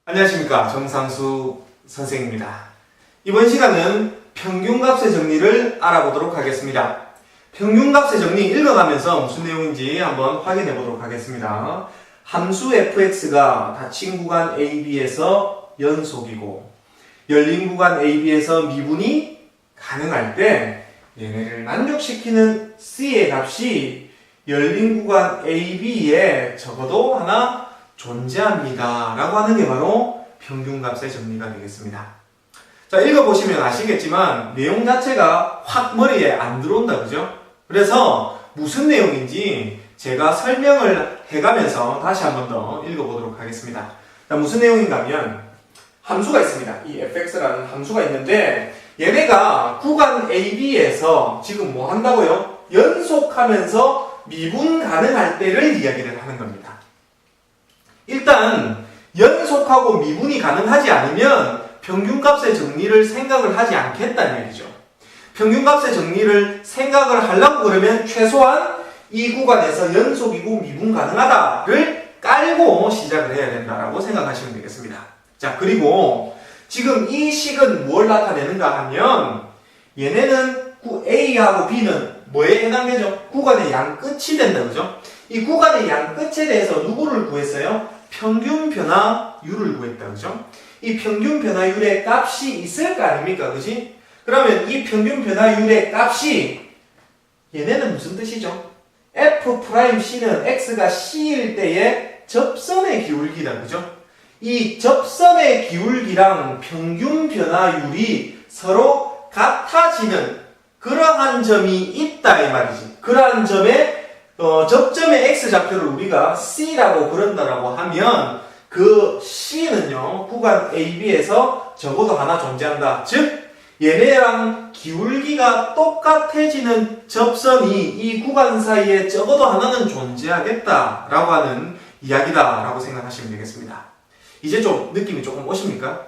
안녕하십니까, 정상수 선생입니다. 이번 시간은 평균값의 정리를 알아보도록 하겠습니다. 평균값의 정리 읽어가면서 무슨 내용인지 한번 확인해 보도록 하겠습니다. 함수 fx가 닫힌 구간 AB에서 연속이고 열린 구간 AB에서 미분이 가능할 때 얘네를 만족시키는 C의 값이 열린 구간 AB에 적어도 하나 존재합니다 라고 하는 게 바로 평균값의 정리가 되겠습니다. 자, 읽어보시면 아시겠지만 내용 자체가 확 머리에 안 들어온다, 그죠? 그래서 무슨 내용인지 제가 설명을 해가면서 다시 한번 더 읽어보도록 하겠습니다. 자, 무슨 내용인가 하면 함수가 있습니다. 이 fx라는 함수가 있는데 얘네가 구간 AB에서 지금 뭐 한다고요? 연속하면서 미분 가능할 때를 이야기를 하는 겁니다. 일단 연속하고 미분이 가능하지 않으면 평균값의 정리를 생각을 하지 않겠다는 얘기죠. 평균값의 정리를 생각을 하려고 그러면 최소한 이 구간에서 연속이고 미분 가능하다를 깔고 시작을 해야 된다라고 생각하시면 되겠습니다. 자, 그리고 지금 이 식은 뭘 나타내는가 하면 얘네는 A하고 B는 뭐에 해당되죠? 구간의 양 끝이 된다, 그죠? 이 구간의 양 끝에 대해서 누구를 구했어요? 평균 변화율을 구했다, 그죠? 이 평균 변화율의 값이 있을 거 아닙니까, 그지? 그러면 이 평균 변화율의 값이 얘네는 무슨 뜻이죠? F'C는 X가 C일 때의 접선의 기울기다, 그죠? 이 접선의 기울기랑 평균 변화율이 서로 같아지는 그러한 점이 있다 이 말이지. 그러한 점에 접점의 X좌표를 우리가 C라고 그런다라고 하면 그 C는요 구간 AB에서 적어도 하나 존재한다. 즉 얘네랑 기울기가 똑같아지는 접선이 이 구간 사이에 적어도 하나는 존재하겠다라고 하는 이야기다라고 생각하시면 되겠습니다. 이제 좀 느낌이 조금 오십니까?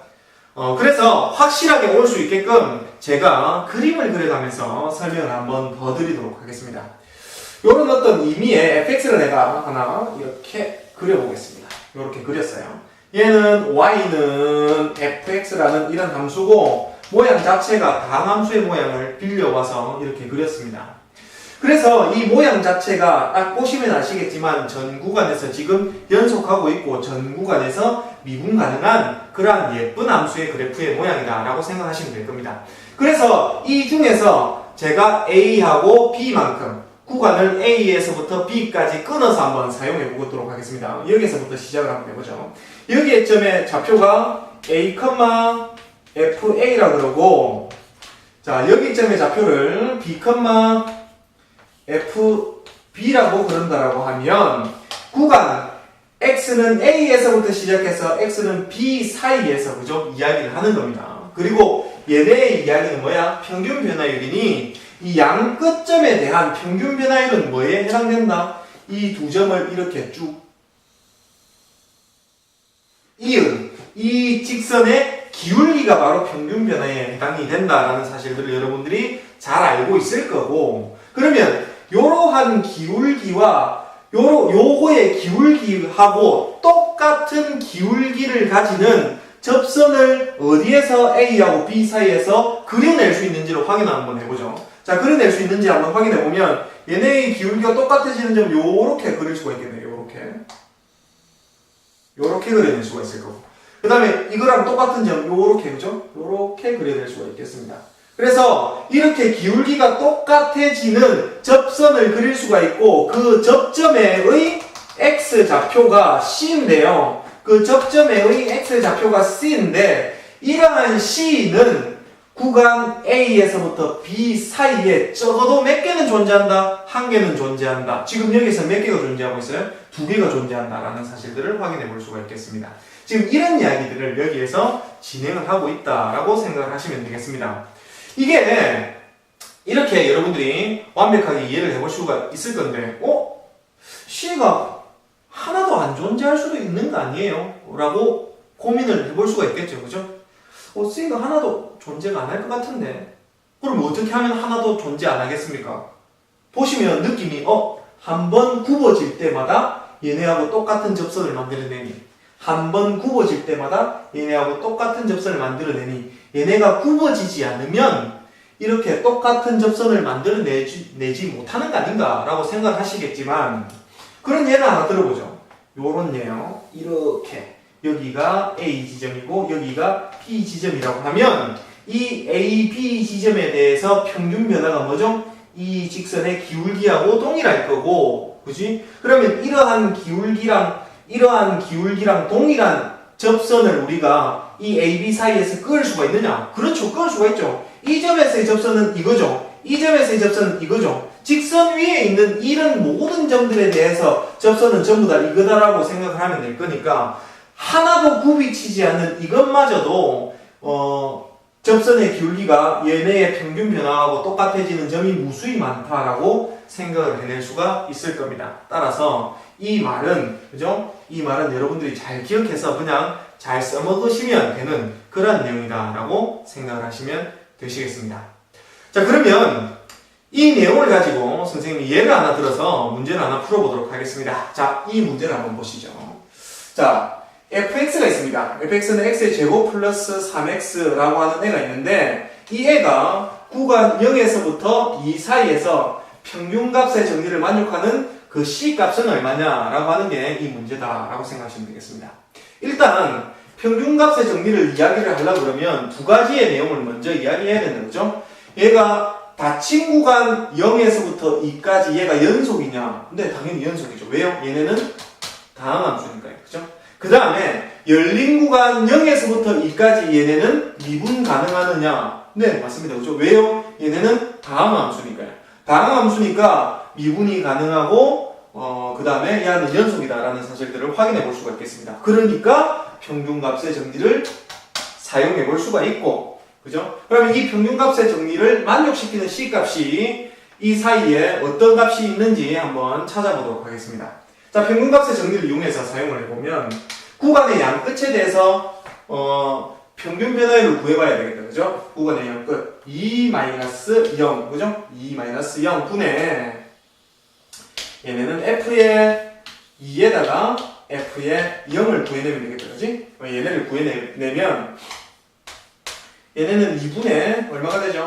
그래서 확실하게 올 수 있게끔 제가 그림을 그려가면서 설명을 한번 더 드리도록 하겠습니다. 요런 어떤 의미의 fx를 내가 하나 이렇게 그려보겠습니다. 이렇게 그렸어요. 얘는 y는 fx라는 이런 함수고 모양 자체가 다함수의 모양을 빌려와서 이렇게 그렸습니다. 그래서 이 모양 자체가 딱 보시면 아시겠지만 전 구간에서 지금 연속하고 있고 전 구간에서 미분 가능한 그러한 예쁜 함수의 그래프의 모양이다 라고 생각하시면 될 겁니다. 그래서 이 중에서 제가 A하고 B만큼 구간을 A에서부터 B까지 끊어서 한번 사용해 보도록 하겠습니다. 여기서부터 시작을 한번 해보죠. 여기의 점의 좌표가 A, FA라고 그러고 자 여기 점의 좌표를 B, FB라고 그런다라고 하면 구간 X는 A에서부터 시작해서 X는 B 사이에서 그죠? 이야기를 하는 겁니다. 그리고 얘네의 이야기는 뭐야? 평균 변화율이니 이 양 끝점에 대한 평균 변화율은 뭐에 해당된다? 이 두 점을 이렇게 쭉 이은 이 직선의 기울기가 바로 평균 변화에 해당이 된다라는 사실들을 여러분들이 잘 알고 있을 거고 그러면 이러한 기울기와 요거의 기울기하고 똑같은 기울기를 가지는 접선을 어디에서 A하고 B 사이에서 그려낼 수 있는지를 확인 한번 해보죠. 자, 그려낼 수 있는지 한번 확인해 보면 얘네의 기울기가 똑같아지는 점 요렇게 그릴 수가 있겠네요. 요렇게 그려낼 수가 있을 거고 그 다음에 이거랑 똑같은 점 요렇게 그죠? 요렇게 그려낼 수가 있겠습니다. 그래서 이렇게 기울기가 똑같아지는 접선을 그릴 수가 있고 그 접점의 X좌표가 C인데요. 그 접점의 X좌표가 C인데 이러한 C는 구간 A에서부터 B 사이에 적어도 몇 개는 존재한다? 한 개는 존재한다. 지금 여기서 몇 개가 존재하고 있어요? 두 개가 존재한다 라는 사실들을 확인해 볼 수가 있겠습니다. 지금 이런 이야기들을 여기에서 진행을 하고 있다라고 생각을 하시면 되겠습니다. 이게 이렇게 여러분들이 완벽하게 이해를 해볼 수가 있을 건데 C가 하나도 안 존재할 수도 있는 거 아니에요? 라고 고민을 해볼 수가 있겠죠. 그죠? C가 하나도 존재가 안 할 것 같은데 그럼 어떻게 하면 하나도 존재 안 하겠습니까? 보시면 느낌이 한 번 굽어질 때마다 얘네하고 똑같은 접선을 만들어내니 한 번 굽어질 때마다 얘네하고 똑같은 접선을 만들어내니 얘네가 굽어지지 않으면 이렇게 똑같은 접선을 만들어내지 못하는 거 아닌가 라고 생각하시겠지만 그런 예를 하나 들어보죠. 요런 예요. 이렇게 여기가 A 지점이고 여기가 B 지점이라고 하면 이 A, B 지점에 대해서 평균 변화가 뭐죠? 이 직선의 기울기하고 동일할 거고, 그지? 그러면 이러한 기울기랑 동일한 접선을 우리가 이 A, B 사이에서 끊을 수가 있느냐? 그렇죠. 끊을 수가 있죠. 이 점에서의 접선은 이거죠. 이 점에서의 접선은 이거죠. 직선 위에 있는 이런 모든 점들에 대해서 접선은 전부 다 이거다라고 생각을 하면 될 거니까 하나도 굽이치지 않는 이것마저도 접선의 기울기가 얘네의 평균 변화하고 똑같아지는 점이 무수히 많다라고 생각을 해낼 수가 있을 겁니다. 따라서 이 말은, 그죠? 이 말은 여러분들이 잘 기억해서 그냥 잘 써먹으시면 되는 그런 내용이다라고 생각을 하시면 되시겠습니다. 자, 그러면 이 내용을 가지고 선생님이 예를 하나 들어서 문제를 하나 풀어보도록 하겠습니다. 자, 이 문제를 한번 보시죠. 자, fx가 있습니다. fx는 x의 제곱 플러스 3x라고 하는 애가 있는데 이 애가 구간 0에서부터 2 사이에서 평균값의 정리를 만족하는 그 C값은 얼마냐라고 하는 게 이 문제다라고 생각하시면 되겠습니다. 일단 평균값의 정리를 이야기를 하려고 그러면 두 가지의 내용을 먼저 이야기해야 되는 거죠. 얘가 닫힌 구간 0에서부터 2까지 얘가 연속이냐? 근데 당연히 연속이죠. 왜요? 얘네는 다항함수니까요. 그죠? 그 다음에 열린 구간 0에서부터 2까지 얘네는 미분 가능하느냐? 네, 맞습니다. 그죠? 왜요? 얘네는 다항함수니까요. 다항함수니까 미분이 가능하고 그 다음에 얘는 연속이다라는 사실들을 확인해 볼 수가 있겠습니다. 그러니까 평균값의 정리를 사용해 볼 수가 있고, 그죠? 그러면 이 평균값의 정리를 만족시키는 C값이 이 사이에 어떤 값이 있는지 한번 찾아보도록 하겠습니다. 자, 평균값의 정리를 이용해서 사용을 해보면 구간의 양 끝에 대해서 평균 변화율을 구해봐야 되겠다. 그죠? 구간의 양 끝 2-0, 그죠? 2-0 분의 얘네는 F의 2에다가 F의 0을 구해내면 되겠다. 그지? 얘네를 구해내면 얘네는 2분의 얼마가 되죠?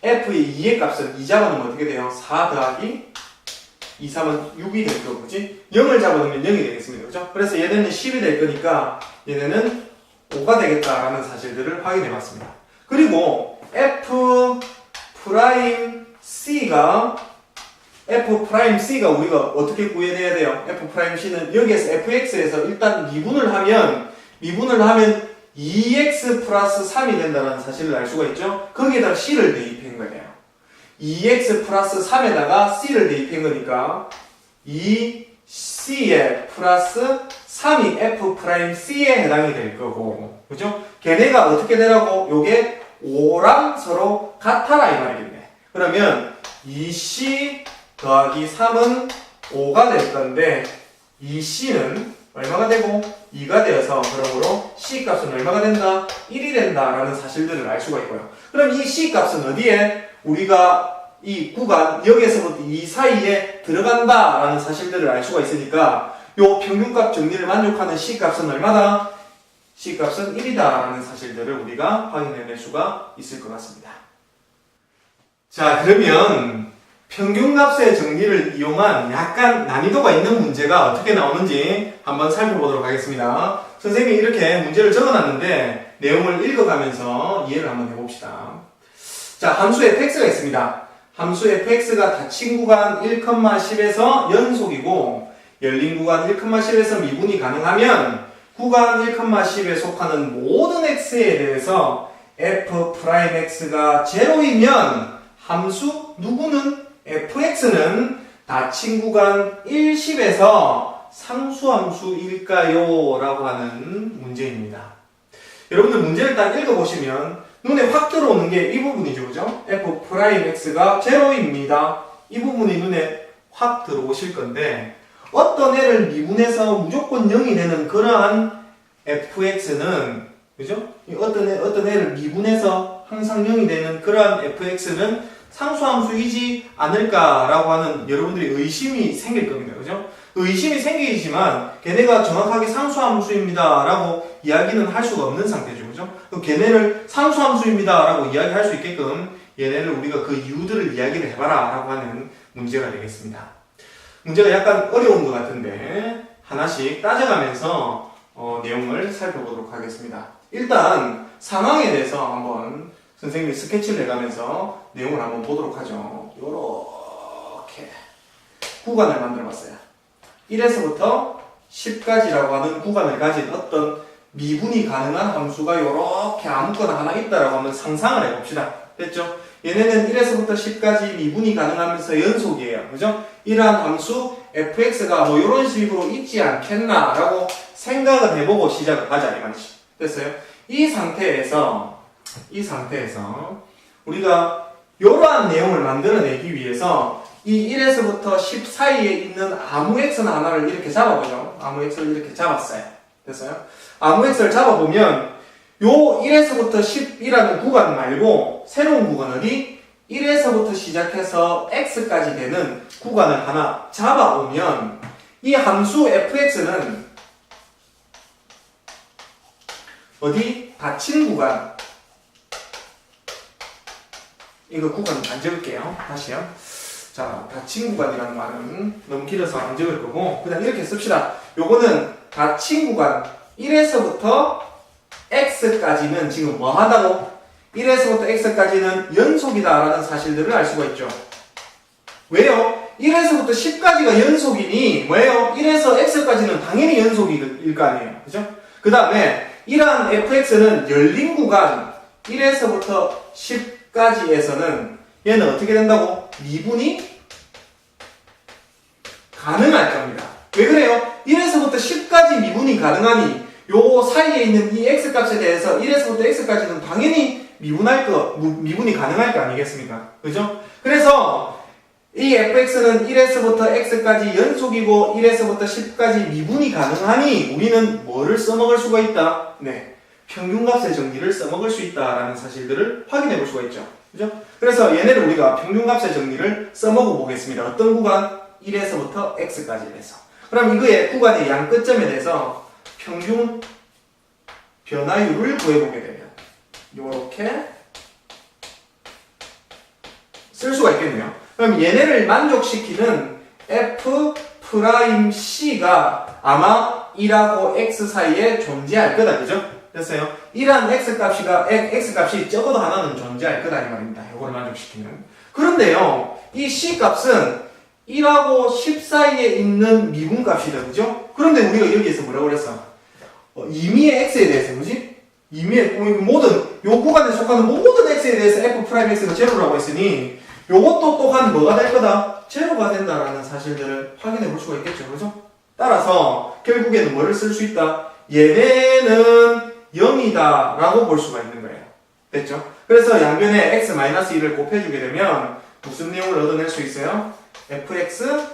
F의 2의 값은 2 잡아놓으면 어떻게 돼요? 4 더하기 2, 3은 6이 될 거고, 그지? 0을 잡아놓으면 0이 되겠습니다. 그죠? 그래서 얘네는 10이 될 거니까 얘네는 5가 되겠다라는 사실들을 확인해 봤습니다. 그리고 F'C가 우리가 어떻게 구해내야 돼요? F'C는 여기에서 Fx에서 일단 미분을 하면 2x 플러스 3이 된다는 사실을 알 수가 있죠? 거기에다가 C를 대입한 거예요. 2x 플러스 3에다가 C를 대입한 거니까 2C에 플러스 3이 F'C에 해당이 될 거고, 그죠? 걔네가 어떻게 되라고? 요게 5랑 서로 같아라 이 말이겠네. 그러면 2C 더하기 3은 5가 될 건데 2C는 얼마가 되고 2가 되어서 그러므로 C값은 얼마가 된다? 1이 된다라는 사실들을 알 수가 있고요. 그럼 이 C값은 어디에? 우리가 이 구간 여기에서부터 이 사이에 들어간다라는 사실들을 알 수가 있으니까 요 평균값 정리를 만족하는 C값은 얼마다? C값은 1이다라는 사실들을 우리가 확인해낼 수가 있을 것 같습니다. 자, 그러면 평균값의 정리를 이용한 약간 난이도가 있는 문제가 어떻게 나오는지 한번 살펴보도록 하겠습니다. 선생님이 이렇게 문제를 적어놨는데 내용을 읽어가면서 이해를 한번 해봅시다. 자, 함수 fx가 있습니다. 함수 fx가 닫힌 구간 1,10에서 연속이고 열린 구간 1,10에서 미분이 가능하면 구간 1,10에 속하는 모든 x에 대해서 f'x가 제로이면 함수 누구는 fx는 닫힌 구간 1,10에서 상수함수일까요? 라고 하는 문제입니다. 여러분들 문제를 딱 읽어보시면 눈에 확 들어오는 게 이 부분이죠. 그죠? f'x가 제로입니다. 이 부분이 눈에 확 들어오실 건데 어떤 애를 미분해서 무조건 0이 되는 그러한 fx는, 그죠? 어떤 애를 미분해서 항상 0이 되는 그러한 fx는 상수함수이지 않을까라고 하는 여러분들이 의심이 생길 겁니다. 그죠? 의심이 생기지만 걔네가 정확하게 상수함수입니다 라고 이야기는 할 수가 없는 상태죠. 그죠? 그럼 걔네를 상수함수입니다 라고 이야기할 수 있게끔 얘네를 우리가 그 이유들을 이야기를 해봐라 라고 하는 문제가 되겠습니다. 문제가 약간 어려운 것 같은데 하나씩 따져가면서 내용을 살펴보도록 하겠습니다. 일단 상황에 대해서 한번 선생님이 스케치를 해가면서 내용을 한번 보도록 하죠. 요렇게 구간을 만들어 봤어요. 1에서부터 10까지라고 하는 구간을 가진 어떤 미분이 가능한 함수가 요렇게 아무거나 하나 있다라고 한번 상상을 해봅시다. 됐죠? 얘네는 1에서부터 10까지 미분이 가능하면서 연속이에요. 그죠? 이러한 함수 fx가 뭐 이런 식으로 있지 않겠나라고 생각을 해보고 시작을 하자 이 말이지. 됐어요? 이 상태에서 우리가 이러한 내용을 만들어내기 위해서 이 1에서부터 10 사이에 있는 아무 x나 하나를 이렇게 잡아보죠. 아무 x를 이렇게 잡았어요. 됐어요? 아무 x를 잡아보면 요 1에서부터 10이라는 구간 말고 새로운 구간 어디? 1에서부터 시작해서 x까지 되는 구간을 하나 잡아오면 이 함수 fx는 어디? 닫힌 구간. 이거 구간 안 적을게요. 다시요. 자, 닫힌 구간이라는 말은 너무 길어서 안 적을 거고 그냥 이렇게 씁시다. 요거는 닫힌 구간 1에서부터 x까지는 지금 뭐 하다고? 1에서부터 x까지는 연속이다라는 사실들을 알 수가 있죠. 왜요? 1에서부터 10까지가 연속이니 뭐예요? 1에서 x까지는 당연히 연속일 거 아니에요. 그죠? 그 다음에 이러한 fx는 열린 구간 1에서부터 10까지에서는 얘는 어떻게 된다고? 미분이 가능할 겁니다. 왜 그래요? 1에서부터 10까지 미분이 가능하니 요 사이에 있는 이 x값에 대해서 1에서부터 x까지는 당연히 미분이 가능할 거 아니겠습니까? 그죠? 그래서 이 fx는 1에서부터 x까지 연속이고 1에서부터 10까지 미분이 가능하니 우리는 뭐를 써먹을 수가 있다? 네, 평균값의 정리를 써먹을 수 있다라는 사실들을 확인해 볼 수가 있죠. 그죠? 그래서 얘네를 우리가 평균값의 정리를 써먹어 보겠습니다. 어떤 구간? 1에서부터 x까지 해서. 그럼 이거의 구간의 양 끝점에 대해서 평균 변화율을 구해보게 되면 요렇게 쓸 수가 있겠네요. 그럼 얘네를 만족시키는 f'C가 아마 1하고 x 사이에 존재할 거다. 그죠? 됐어요? 이러한 x값이 적어도 하나는 존재할 거다 이 말입니다. 요거를 만족시키는. 그런데요, 이 c값은 1하고 10 사이에 있는 미분값이다. 그죠? 그런데 우리가 여기에서 뭐라고 그랬어? 임의의 x에 대해서 뭐지? 임의의 모든 요 구간에 속하는 모든 x에 대해서 f'x가 제로라고 했으니 요것도 또한 뭐가 될 거다? 제로가 된다라는 사실들을 확인해 볼 수가 있겠죠. 그죠? 따라서 결국에는 뭐를 쓸 수 있다? 얘네는 0이다 라고 볼 수가 있는 거예요. 됐죠? 그래서 양변에 x-1을 곱해주게 되면 무슨 내용을 얻어낼 수 있어요? fx-f의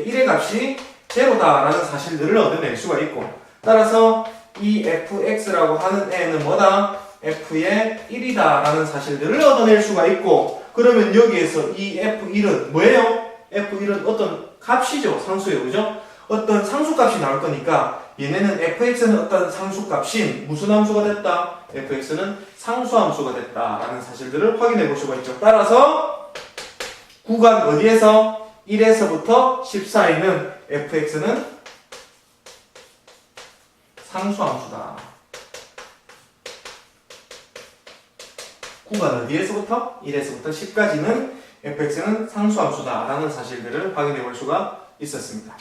1의 값이 제로다라는 사실들을 얻어낼 수가 있고 따라서 이 fx라고 하는 애는 뭐다? f의 1이다라는 사실들을 얻어낼 수가 있고 그러면 여기에서 이 f1은 뭐예요? f1은 어떤 값이죠. 상수예요. 그죠? 어떤 상수값이 나올 거니까 얘네는 fx는 어떤 상수값인 무슨 함수가 됐다? fx는 상수함수가 됐다라는 사실들을 확인해 볼 수가 있죠. 따라서 구간 어디에서 1에서부터 10 사이는 fx는 상수함수다. 구간 어디에서부터? 1에서부터 10까지는 fx는 상수함수다 라는 사실들을 확인해 볼 수가 있었습니다.